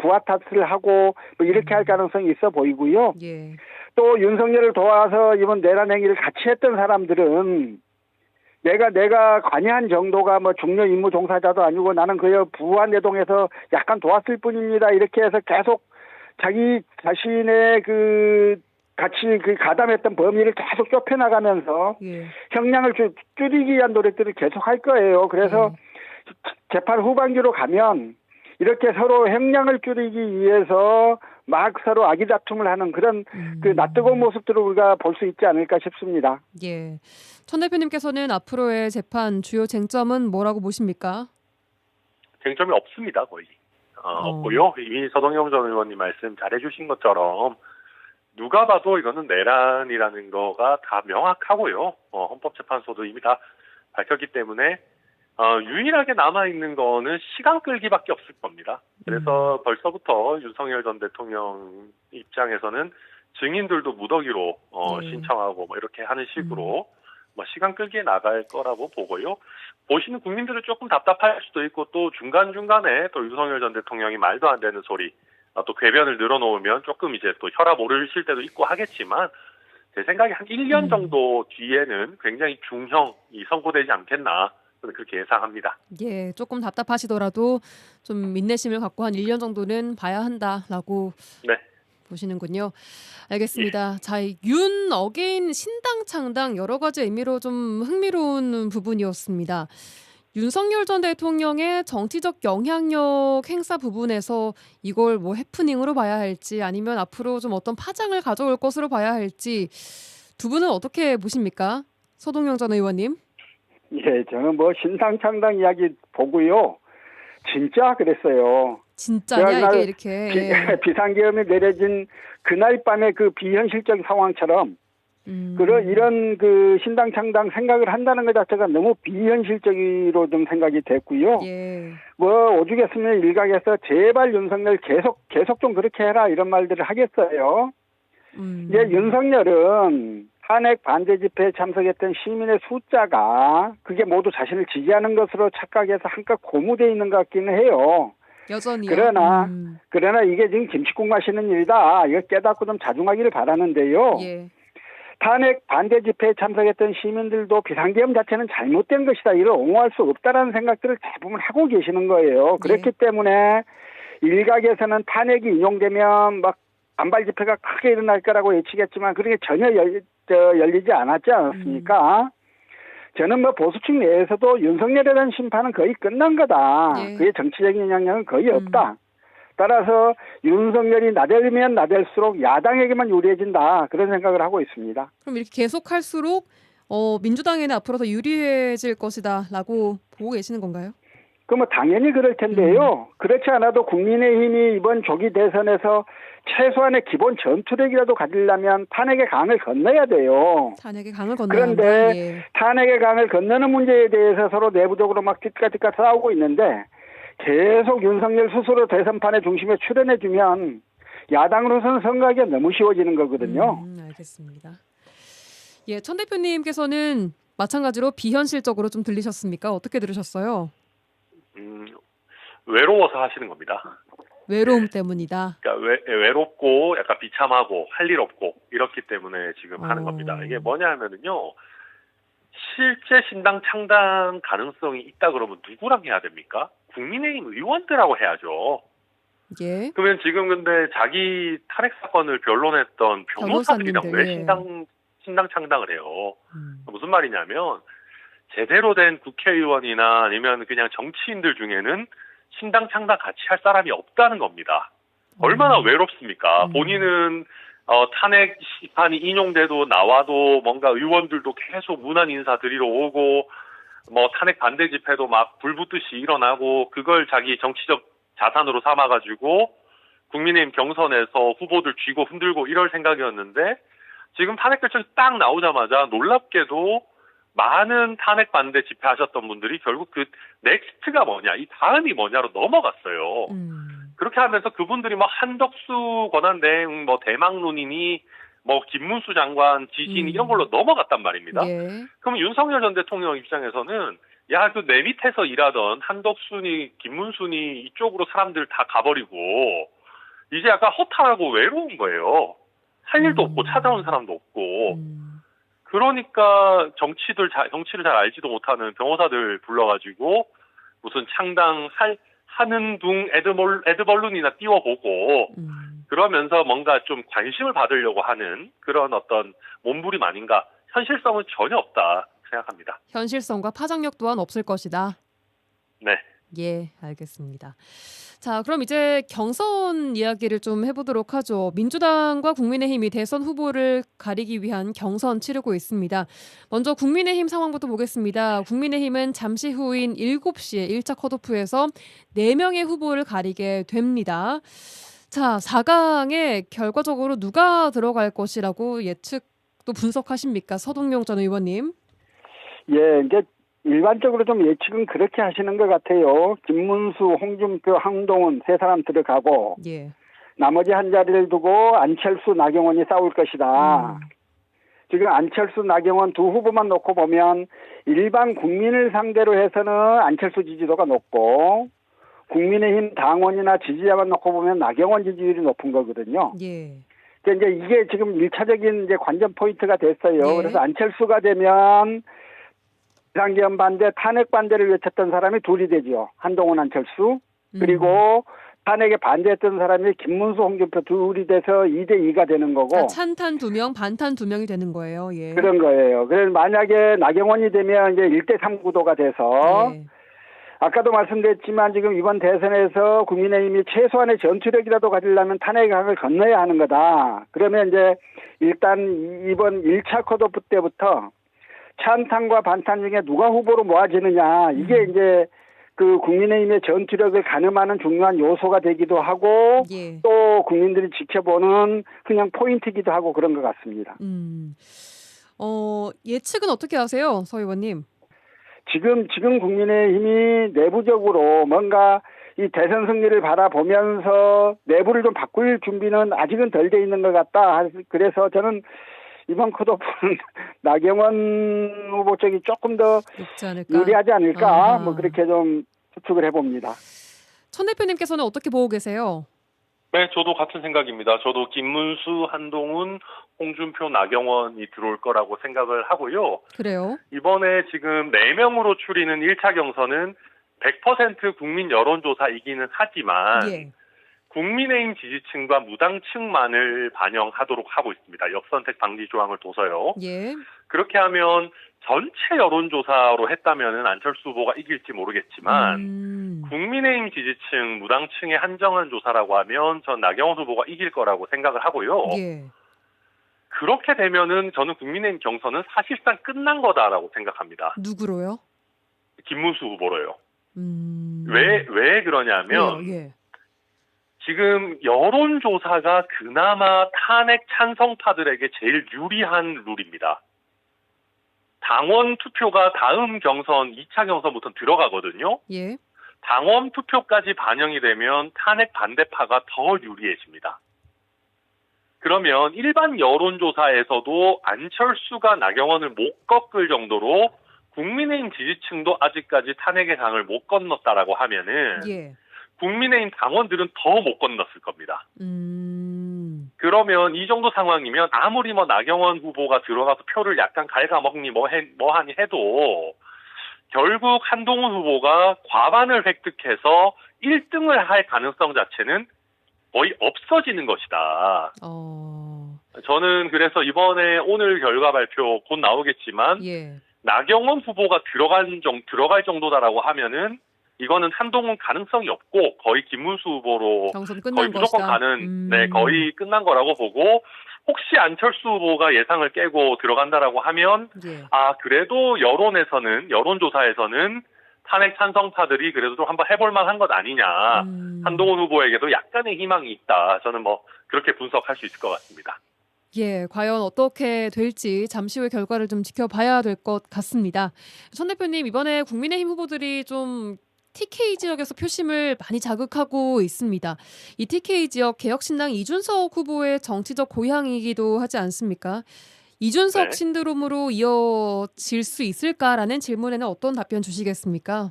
부하 탓을 하고 뭐 이렇게 할 가능성이 있어 보이고요. 예. 또 윤석열을 도와서 이번 내란 행위를 같이 했던 사람들은 내가 관여한 정도가 뭐 중요 임무 종사자도 아니고 나는 그의 부하 내동에서 약간 도왔을 뿐입니다. 이렇게 해서 계속 자기 자신의 같이 가담했던 범위를 계속 좁혀나가면서 예. 형량을 줄이기 위한 노력들을 계속 할 거예요. 그래서 재판 후반기로 가면 이렇게 서로 형량을 줄이기 위해서 막 서로 아기다툼을 하는 그런 그 낯뜨거운 모습들을 우리가 볼 수 있지 않을까 싶습니다. 예. 천 대표님께서는 앞으로의 재판 주요 쟁점은 뭐라고 보십니까? 쟁점이 없습니다. 거의. 없고요. 이미 서동영 전 의원님 말씀 잘해주신 것처럼 누가 봐도 이거는 내란이라는 거가 다 명확하고요. 헌법재판소도 이미 다 밝혔기 때문에 유일하게 남아있는 거는 시간 끌기밖에 없을 겁니다. 그래서 벌써부터 윤석열 전 대통령 입장에서는 증인들도 무더기로 신청하고 뭐 이렇게 하는 식으로 뭐 시간 끌기에 나갈 거라고 보고요. 보시는 국민들은 조금 답답할 수도 있고 또 중간중간에 또 윤석열 전 대통령이 말도 안 되는 소리 또 궤변을 늘어놓으면 조금 이제 또 혈압 오르실 때도 있고 하겠지만 제 생각에 한 1년 정도 뒤에는 굉장히 중형이 선고되지 않겠나 저는 그렇게 예상합니다. 예, 조금 답답하시더라도 좀 인내심을 갖고 한 1년 정도는 봐야 한다라고 네. 보시는군요. 알겠습니다. 자, 윤 어게인 신당 창당 여러 가지 의미로 좀 흥미로운 부분이었습니다. 윤석열 전 대통령의 정치적 영향력 행사 부분에서 이걸 뭐 해프닝으로 봐야 할지 아니면 앞으로 좀 어떤 파장을 가져올 것으로 봐야 할지 두 분은 어떻게 보십니까? 서동영 전 의원님. 예, 저는 뭐 신당 창당 이야기 보고요. 진짜 그랬어요. 진짜냐 이게 이렇게. 비상계엄이 내려진 그날 밤의 그 비현실적 상황처럼 이런 그 신당 창당 생각을 한다는 것 자체가 너무 비현실적으로 좀 생각이 됐고요. 예. 뭐 오죽했으면 일각에서 제발 윤석열 계속 좀 그렇게 해라 이런 말들을 하겠어요. 이제 윤석열은 탄핵 반대 집회에 참석했던 시민의 숫자가 그게 모두 자신을 지지하는 것으로 착각해서 한껏 고무되어 있는 것 같기는 해요. 여전히요. 그러나 이게 지금 김칫국 마시는 일이다. 이거 깨닫고 좀 자중하기를 바라는데요. 예. 탄핵 반대 집회에 참석했던 시민들도 비상계엄 자체는 잘못된 것이다. 이를 옹호할 수 없다라는 생각들을 대부분 하고 계시는 거예요. 그렇기 때문에 일각에서는 탄핵이 인용되면 막 반발 집회가 크게 일어날 거라고 예측했지만 그렇게 전혀 열리지 않았지 않았습니까? 저는 뭐 보수층 내에서도 윤석열에 대한 심판은 거의 끝난 거다. 예. 그의 정치적인 영향력은 거의 없다. 따라서 윤석열이 나대면 나댈수록 야당에게만 유리해진다. 그런 생각을 하고 있습니다. 그럼 이렇게 계속할수록 민주당에는 앞으로 더 유리해질 것이다라고 보고 계시는 건가요? 그럼 당연히 그럴 텐데요. 그렇지 않아도 국민의힘이 이번 조기 대선에서 최소한의 기본 전투력이라도 가지려면 탄핵의 강을 건너야 돼요. 탄핵의 강을 건너야 그런데 한다. 예. 탄핵의 강을 건너는 문제에 대해서 서로 내부적으로 막 띠까띠까 싸우고 있는데 계속 윤석열 스스로 대선판의 중심에 출연해주면 야당으로서는 선거하기가 너무 쉬워지는 거거든요. 알겠습니다. 예, 천 대표님께서는 마찬가지로 비현실적으로 좀 들리셨습니까? 어떻게 들으셨어요? 외로워서 하시는 겁니다. 외로움 때문이다. 그러니까 외롭고 약간 비참하고 할 일 없고 이렇기 때문에 지금 하는 겁니다. 이게 뭐냐 하면은요. 실제 신당 창당 가능성이 있다 그러면 누구랑 해야 됩니까? 국민의힘 의원들하고 해야죠. 예. 그러면 지금 근데 자기 탄핵 사건을 변론했던 변호사들이랑 왜 신당 창당을 해요? 무슨 말이냐면 제대로 된 국회의원이나 아니면 그냥 정치인들 중에는 신당 창당 같이 할 사람이 없다는 겁니다. 얼마나 외롭습니까? 본인은 탄핵 시판이 인용돼도 나와도 뭔가 의원들도 계속 무난 인사 드리러 오고 뭐 탄핵 반대 집회도 막 불붙듯이 일어나고 그걸 자기 정치적 자산으로 삼아가지고 국민의힘 경선에서 후보들 쥐고 흔들고 이럴 생각이었는데 지금 탄핵 결정이 딱 나오자마자 놀랍게도 많은 탄핵 반대 집회하셨던 분들이 결국 그 넥스트가 뭐냐, 이 다음이 뭐냐로 넘어갔어요. 그렇게 하면서 그분들이 뭐 한덕수 권한대행, 뭐 대망론이니, 뭐 김문수 장관 지진 이런 걸로 넘어갔단 말입니다. 예. 그럼 윤석열 전 대통령 입장에서는 야, 그 내 밑에서 일하던 한덕수니 김문수니 이쪽으로 사람들 다 가버리고 이제 약간 허탈하고 외로운 거예요. 할 일도 없고 찾아온 사람도 없고. 그러니까 정치를 잘 알지도 못하는 변호사들 불러가지고 무슨 하는 둥 에드벌룬이나 띄워보고 그러면서 뭔가 좀 관심을 받으려고 하는 그런 어떤 몸부림 아닌가. 현실성은 전혀 없다 생각합니다. 현실성과 파장력 또한 없을 것이다. 네. 예, 알겠습니다. 자, 그럼 이제 경선 이야기를 좀 해보도록 하죠. 민주당과 국민의힘이 대선 후보를 가리기 위한 경선 치르고 있습니다. 먼저 국민의힘 상황부터 보겠습니다. 국민의힘은 잠시 후인 7시에 1차 컷오프에서 4명의 후보를 가리게 됩니다. 자, 4강에 결과적으로 누가 들어갈 것이라고 예측도 분석하십니까? 서동용 전 의원님. 예, 이제 일반적으로 좀 예측은 그렇게 하시는 것 같아요. 김문수, 홍준표, 한동훈 세 사람 들어가고 예. 나머지 한 자리를 두고 안철수, 나경원이 싸울 것이다. 지금 안철수, 나경원 두 후보만 놓고 보면 일반 국민을 상대로 해서는 안철수 지지도가 높고 국민의힘 당원이나 지지자만 놓고 보면 나경원 지지율이 높은 거거든요. 예. 그러니까 이제 이게 지금 1차적인 이제 관전 포인트가 됐어요. 예. 그래서 안철수가 되면 비상계엄 반대, 탄핵 반대를 외쳤던 사람이 둘이 되죠. 한동훈, 안철수. 그리고 탄핵에 반대했던 사람이 김문수, 홍준표 둘이 돼서 2대2가 되는 거고. 아, 찬탄 2명, 반탄 2명이 되는 거예요. 예. 그런 거예요. 그래서 만약에 나경원이 되면 이제 1대3 구도가 돼서 예. 아까도 말씀드렸지만 지금 이번 대선에서 국민의힘이 최소한의 전투력이라도 가지려면 탄핵의 강을 건너야 하는 거다. 그러면 이제 일단 이번 1차 컷오프 때부터 찬탄과 반탄 중에 누가 후보로 모아지느냐 이게 이제 그 국민의힘의 전투력을 가늠하는 중요한 요소가 되기도 하고 예. 또 국민들이 지켜보는 그냥 포인트이기도 하고 그런 것 같습니다. 예측은 어떻게 하세요, 서 의원님? 지금 국민의힘이 내부적으로 뭔가 이 대선 승리를 바라보면서 내부를 좀 바꿀 준비는 아직은 덜 돼 있는 것 같다. 그래서 저는 이번 컷오프는 나경원 후보 쪽이 조금 더 유리하지 않을까 뭐 그렇게 좀 추측을 해봅니다. 천 대표님께서는 어떻게 보고 계세요? 네, 저도 같은 생각입니다. 저도 김문수, 한동훈, 홍준표, 나경원이 들어올 거라고 생각을 하고요. 그래요? 이번에 지금 4명으로 추리는 1차 경선은 100% 국민 여론조사이기는 하지만 예. 국민의힘 지지층과 무당층만을 반영하도록 하고 있습니다. 역선택 방지 조항을 둬서요. 예. 그렇게 하면 전체 여론조사로 했다면은 안철수 후보가 이길지 모르겠지만 국민의힘 지지층, 무당층의 한정한 조사라고 하면 전 나경원 후보가 이길 거라고 생각을 하고요. 예. 그렇게 되면은 저는 국민의힘 경선은 사실상 끝난 거다라고 생각합니다. 누구로요? 김문수 후보로요. 왜 그러냐면 예. 지금 여론조사가 그나마 탄핵 찬성파들에게 제일 유리한 룰입니다. 당원 투표가 다음 경선, 2차 경선부터 들어가거든요. 예. 당원 투표까지 반영이 되면 탄핵 반대파가 더 유리해집니다. 그러면 일반 여론조사에서도 안철수가 나경원을 못 꺾을 정도로 국민의힘 지지층도 아직까지 탄핵의 강을 못 건넜다라고 하면은 예. 국민의힘 당원들은 더 못 건넜을 겁니다. 그러면 이 정도 상황이면 아무리 나경원 후보가 들어가서 표를 약간 갉아먹니 뭐하니 해도 결국 한동훈 후보가 과반을 획득해서 1등을 할 가능성 자체는 거의 없어지는 것이다. 저는 그래서 이번에 오늘 결과 발표 곧 나오겠지만 예. 나경원 후보가 들어갈 정도다라고 하면은 이거는 한동훈 가능성이 없고 거의 김문수 후보로 거의 무조건 가는 거의 끝난 거라고 보고 혹시 안철수 후보가 예상을 깨고 들어간다라고 하면 그래도 여론조사에서는 탄핵 찬성파들이 그래도 좀 한번 해볼 만한 것 아니냐. 한동훈 후보에게도 약간의 희망이 있다. 저는 그렇게 분석할 수 있을 것 같습니다. 예, 과연 어떻게 될지 잠시 후에 결과를 좀 지켜봐야 될 것 같습니다. 천 대표님, 이번에 국민의힘 후보들이 좀 TK 지역에서 표심을 많이 자극하고 있습니다. 이 TK 지역 개혁신당 이준석 후보의 정치적 고향이기도 하지 않습니까? 이준석 신드롬으로 이어질 수 있을까라는 질문에는 어떤 답변 주시겠습니까?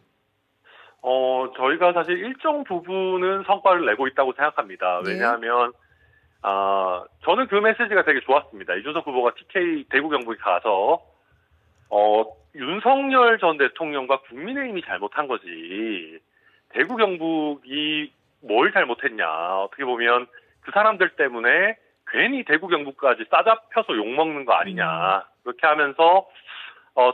저희가 사실 일정 부분은 성과를 내고 있다고 생각합니다. 왜냐하면 저는 그 메시지가 되게 좋았습니다. 이준석 후보가 TK 대구 경북에 가서 윤석열 전 대통령과 국민의힘이 잘못한 거지 대구 경북이 뭘 잘못했냐. 어떻게 보면 그 사람들 때문에 괜히 대구 경북까지 싸잡혀서 욕먹는 거 아니냐. 그렇게 하면서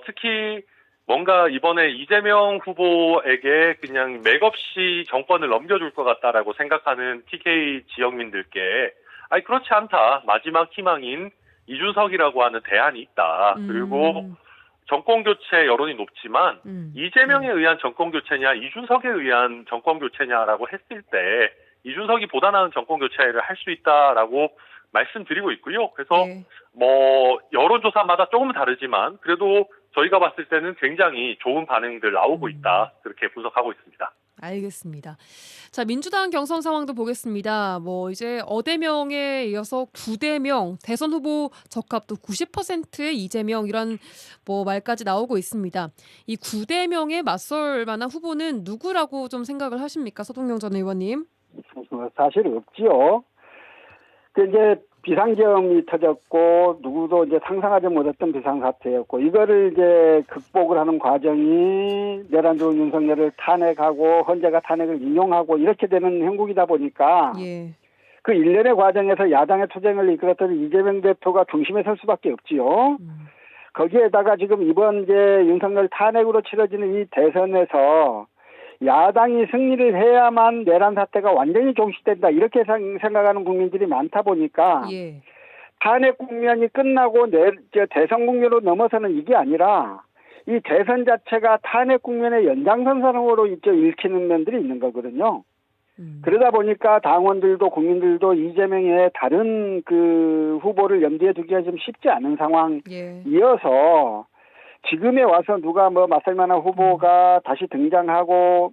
특히 뭔가 이번에 이재명 후보에게 그냥 맥없이 정권을 넘겨줄 것 같다라고 생각하는 TK 지역민들께 그렇지 않다. 마지막 희망인 이준석이라고 하는 대안이 있다. 그리고 정권교체 여론이 높지만 이재명에 의한 정권교체냐 이준석에 의한 정권교체냐라고 했을 때 이준석이 보다 나은 정권교체를 할 수 있다라고 말씀드리고 있고요. 그래서 여론조사마다 조금은 다르지만 그래도 저희가 봤을 때는 굉장히 좋은 반응들 나오고 있다. 그렇게 분석하고 있습니다. 알겠습니다. 자, 민주당 경선 상황도 보겠습니다. 이제 어대명에 이어서 구대명, 대선 후보 적합도 90%의 이재명 이런 말까지 나오고 있습니다. 이 구대명에 맞설 만한 후보는 누구라고 좀 생각을 하십니까? 서동영 전 의원님. 사실 없지요. 이제 비상계엄이 터졌고 누구도 이제 상상하지 못했던 비상사태였고 이거를 이제 극복을 하는 과정이 내란 좋은 윤석열을 탄핵하고 헌재가 탄핵을 인용하고 이렇게 되는 형국이다 보니까 그 일련의 과정에서 야당의 투쟁을 이끌었던 이재명 대표가 중심에 설 수밖에 없지요. 거기에다가 지금 이번 이제 윤석열 탄핵으로 치러지는 이 대선에서 야당이 승리를 해야만 내란 사태가 완전히 종식된다 이렇게 생각하는 국민들이 많다 보니까 탄핵 국면이 끝나고 대선 국면으로 넘어서는 이게 아니라 이 대선 자체가 탄핵 국면의 연장선상으로 읽히는 면들이 있는 거거든요. 그러다 보니까 당원들도 국민들도 이재명의 다른 그 후보를 염두에 두기가 좀 쉽지 않은 상황이어서 지금에 와서 누가 맞설 만한 후보가 다시 등장하고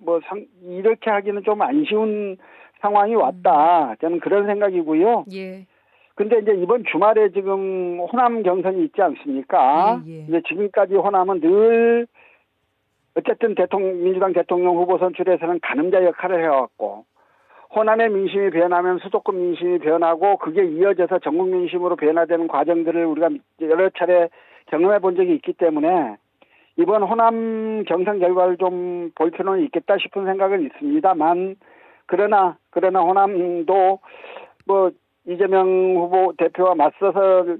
이렇게 하기는 좀 안 쉬운 상황이 왔다. 저는 그런 생각이고요. 근데 이제 이번 주말에 지금 호남 경선이 있지 않습니까? 이제 지금까지 호남은 늘 어쨌든 민주당 대통령 후보 선출에서는 가늠자 역할을 해왔고 호남의 민심이 변하면 수도권 민심이 변하고 그게 이어져서 전국 민심으로 변화되는 과정들을 우리가 여러 차례 경험해 본 적이 있기 때문에 이번 호남 경선 결과를 좀 볼 필요는 있겠다 싶은 생각은 있습니다만 그러나 호남도 뭐 이재명 후보 대표와 맞서서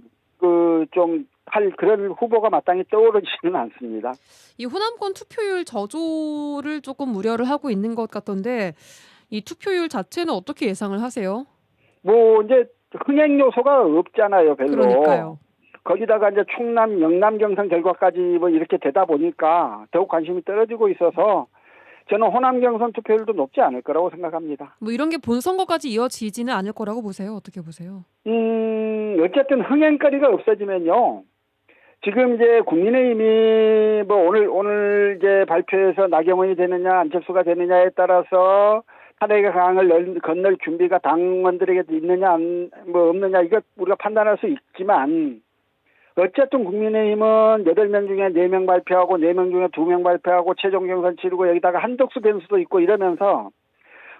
좀 할 그런 후보가 마땅히 떠오르지는 않습니다. 이 호남권 투표율 저조를 조금 우려를 하고 있는 것 같던데 이 투표율 자체는 어떻게 예상을 하세요? 뭐 이제 흥행 요소가 없잖아요, 별로. 그러니까요. 거기다가 이제 충남, 영남 경선 결과까지 뭐 이렇게 되다 보니까 더욱 관심이 떨어지고 있어서 저는 호남 경선 투표율도 높지 않을 거라고 생각합니다. 뭐 이런 게 본선거까지 이어지지는 않을 거라고 보세요? 어떻게 보세요? 어쨌든 흥행거리가 없어지면요. 지금 이제 국민의힘이 뭐 오늘 이제 발표해서 나경원이 되느냐 안철수가 되느냐에 따라서 탄핵의 강을 건널 준비가 당원들에게 있느냐 뭐 없느냐 이거 우리가 판단할 수 있지만 어쨌든 국민의힘은 8명 중에 4명 발표하고 4명 중에 2명 발표하고 최종 경선 치르고 여기다가 한덕수 변수도 있고 이러면서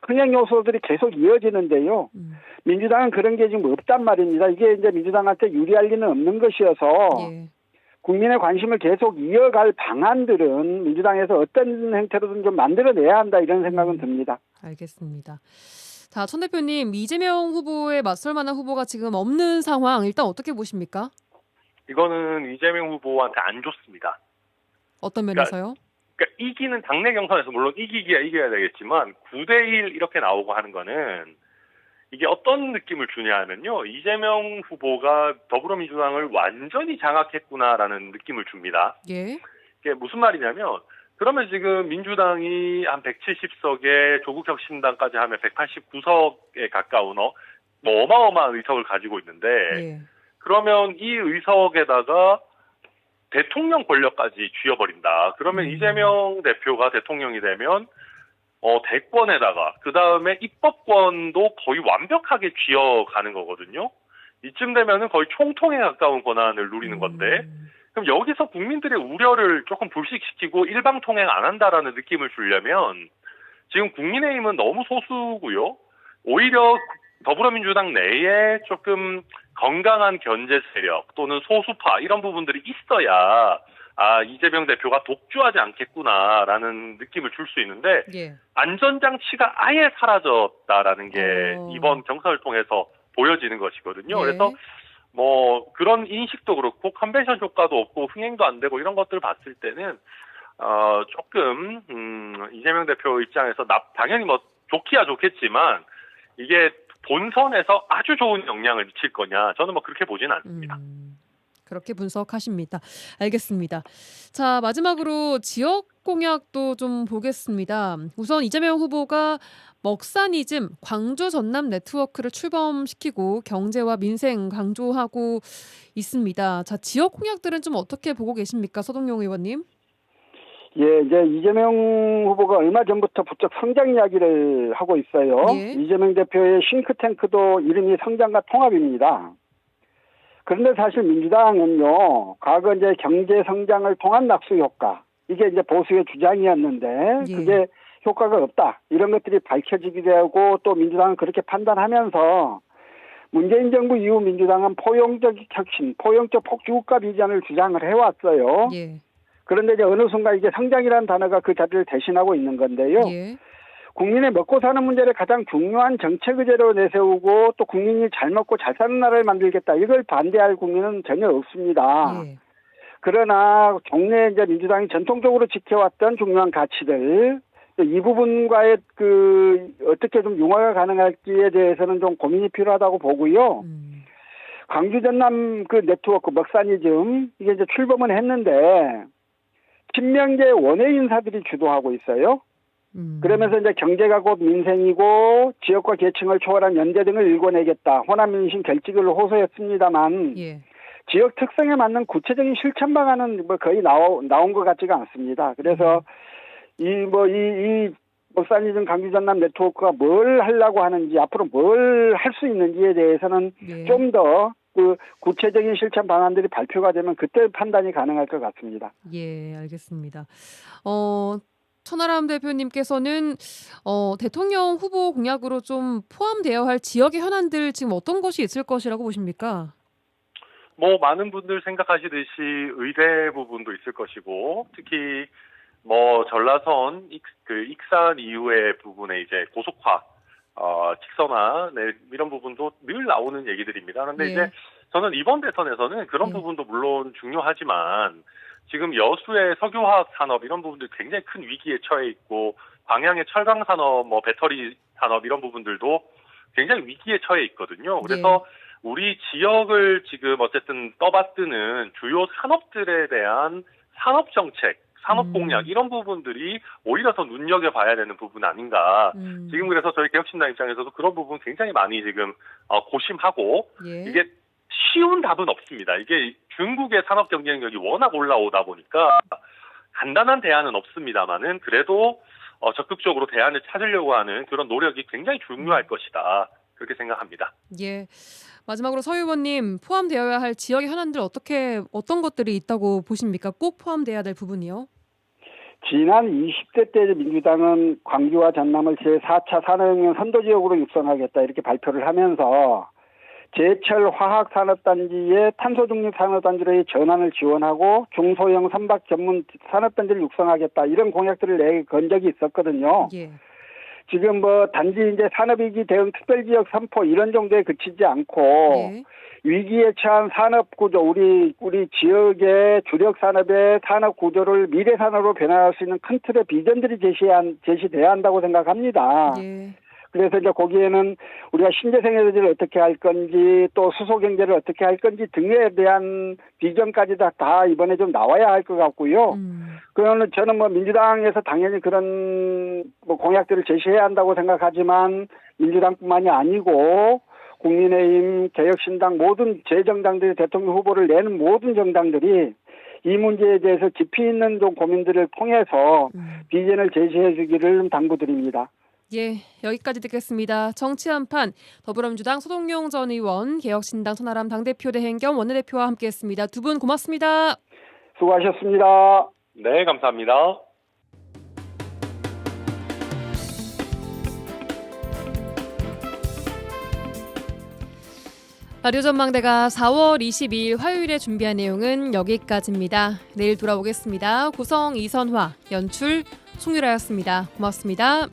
흥행 요소들이 계속 이어지는데요. 민주당은 그런 게 지금 없단 말입니다. 이게 이제 민주당한테 유리할 리는 없는 것이어서 예. 국민의 관심을 계속 이어갈 방안들은 민주당에서 어떤 형태로든 좀 만들어내야 한다 이런 생각은 듭니다. 알겠습니다. 자, 천 대표님, 이재명 후보에 맞설 만한 후보가 지금 없는 상황 일단 어떻게 보십니까? 이거는 이재명 후보한테 안 좋습니다. 어떤 면에서요? 그러니까 이기는 당내 경선에서 물론 이겨야 되겠지만 9대1 이렇게 나오고 하는 거는 이게 어떤 느낌을 주냐면요. 이재명 후보가 더불어민주당을 완전히 장악했구나라는 느낌을 줍니다. 예. 이게 무슨 말이냐면 그러면 지금 민주당이 한 170석에 조국혁신당까지 하면 189석에 가까운 뭐 어마어마한 의석을 가지고 있는데 예. 그러면 이 의석에다가 대통령 권력까지 쥐어버린다. 그러면 이재명 대표가 대통령이 되면 대권에다가 그 다음에 입법권도 거의 완벽하게 쥐어가는 거거든요. 이쯤 되면은 거의 총통에 가까운 권한을 누리는 건데 그럼 여기서 국민들의 우려를 조금 불식시키고 일방통행 안 한다라는 느낌을 주려면 지금 국민의힘은 너무 소수고요. 오히려 더불어민주당 내에 조금 건강한 견제 세력 또는 소수파 이런 부분들이 있어야 이재명 대표가 독주하지 않겠구나라는 느낌을 줄 수 있는데 예. 안전장치가 아예 사라졌다라는 게 이번 경선을 통해서 보여지는 것이거든요. 예. 그래서 뭐 그런 인식도 그렇고 컨벤션 효과도 없고 흥행도 안 되고 이런 것들을 봤을 때는 조금 이재명 대표 입장에서 당연히 뭐 좋기야 좋겠지만 이게 본선에서 아주 좋은 영향을 미칠 거냐 저는 뭐 그렇게 보지는 않습니다. 그렇게 분석하십니다. 알겠습니다. 자, 마지막으로 지역 공약도 좀 보겠습니다. 우선 이재명 후보가 먹사니즘, 광주 전남 네트워크를 출범시키고 경제와 민생 강조하고 있습니다. 자, 지역 공약들은 좀 어떻게 보고 계십니까? 서동용 의원님. 예, 이제 이재명 후보가 얼마 전부터 부쩍 성장 이야기를 하고 있어요. 예. 이재명 대표의 싱크탱크도 이름이 성장과 통합입니다. 그런데 사실 민주당은요, 과거 이제 경제 성장을 통한 낙수 효과, 이게 이제 보수의 주장이었는데, 예. 그게 효과가 없다. 이런 것들이 밝혀지기도 하고, 또 민주당은 그렇게 판단하면서, 문재인 정부 이후 민주당은 포용적 혁신, 포용적 폭주국가 비전을 주장을 해왔어요. 예. 그런데 이제 어느 순간 이게 성장이라는 단어가 그 자리를 대신하고 있는 건데요. 예. 국민의 먹고 사는 문제를 가장 중요한 정책 의제로 내세우고 또 국민이 잘 먹고 잘 사는 나라를 만들겠다. 이걸 반대할 국민은 전혀 없습니다. 예. 그러나 종래 이제 민주당이 전통적으로 지켜왔던 중요한 가치들 이 부분과의 어떻게 좀 융화가 가능할지에 대해서는 좀 고민이 필요하다고 보고요. 광주 전남 네트워크 먹사니즘 이게 이제 출범은 했는데 친명계 원외 인사들이 주도하고 있어요. 그러면서 이제 경제가 곧 민생이고 지역과 계층을 초월한 연대 등을 일궈내겠다. 호남 민심 결집을 호소했습니다만 예. 지역 특성에 맞는 구체적인 실천 방안은 뭐 거의 나온 것 같지가 않습니다. 그래서 이 먹사니즘 광주 전남 네트워크가 뭘 하려고 하는지 앞으로 뭘 할 수 있는지에 대해서는 예. 좀 더 구체적인 실천 방안들이 발표가 되면 그때 판단이 가능할 것 같습니다. 예, 알겠습니다. 천하람 대표님께서는 대통령 후보 공약으로 좀 포함되어야 할 지역의 현안들 지금 어떤 것이 있을 것이라고 보십니까? 뭐 많은 분들 생각하시듯이 의대 부분도 있을 것이고 특히 뭐 전라선 익산 이후의 부분에 이제 고속화 전화 네, 이런 부분도 늘 나오는 얘기들입니다. 그런데 예. 이제 저는 이번 대선에서는 그런 예. 부분도 물론 중요하지만 지금 여수의 석유화학 산업 이런 부분들 굉장히 큰 위기에 처해 있고 광양의 철강 산업, 뭐 배터리 산업 이런 부분들도 굉장히 위기에 처해 있거든요. 그래서 우리 지역을 지금 어쨌든 떠받드는 주요 산업들에 대한 산업 정책, 산업 공약 이런 부분들이 오히려 더 눈여겨봐야 되는 부분 아닌가. 지금 그래서 저희 개혁신당 입장에서도 그런 부분 굉장히 많이 지금 고심하고 예. 이게 쉬운 답은 없습니다. 이게 중국의 산업 경쟁력이 워낙 올라오다 보니까 간단한 대안은 없습니다만은 그래도 적극적으로 대안을 찾으려고 하는 그런 노력이 굉장히 중요할 것이다. 그렇게 생각합니다. 예. 마지막으로 서 의원님 포함되어야 할 지역의 현안들 어떤 것들이 있다고 보십니까? 꼭 포함돼야 될 부분이요. 지난 20대 때 민주당은 광주와 전남을 제4차 산업혁명 선도지역으로 육성하겠다 이렇게 발표를 하면서 제철 화학산업단지의 탄소중립산업단지로의 전환을 지원하고 중소형 선박 전문 산업단지를 육성하겠다 이런 공약들을 내건 적이 있었거든요. 예. 지금 뭐 단지 이제 산업위기 대응 특별지역 선포 이런 정도에 그치지 않고 예. 위기에 처한 산업 구조, 우리 지역의 주력 산업의 산업 구조를 미래 산업으로 변화할 수 있는 큰 틀의 비전들이 제시돼야 한다고 생각합니다. 예. 그래서 이제 거기에는 우리가 신재생 에너지를 어떻게 할 건지 또 수소 경제를 어떻게 할 건지 등에 대한 비전까지 다 이번에 좀 나와야 할 것 같고요. 그러면 저는 뭐 민주당에서 당연히 그런 뭐 공약들을 제시해야 한다고 생각하지만 민주당뿐만이 아니고 국민의힘, 개혁신당 모든 재정당들이 대통령 후보를 내는 모든 정당들이 이 문제에 대해서 깊이 있는 좀 고민들을 통해서 비전을 제시해 주기를 당부드립니다. 예, 여기까지 듣겠습니다. 정치 한판 더불어민주당 서동용 전 의원, 개혁신당 천하람 당대표 대행 겸 원내대표와 함께했습니다. 두 분 고맙습니다. 수고하셨습니다. 네, 감사합니다. 라디오 전망대가 4월 22일 화요일에 준비한 내용은 여기까지입니다. 내일 돌아오겠습니다. 구성 이선화, 연출 송유라였습니다. 고맙습니다.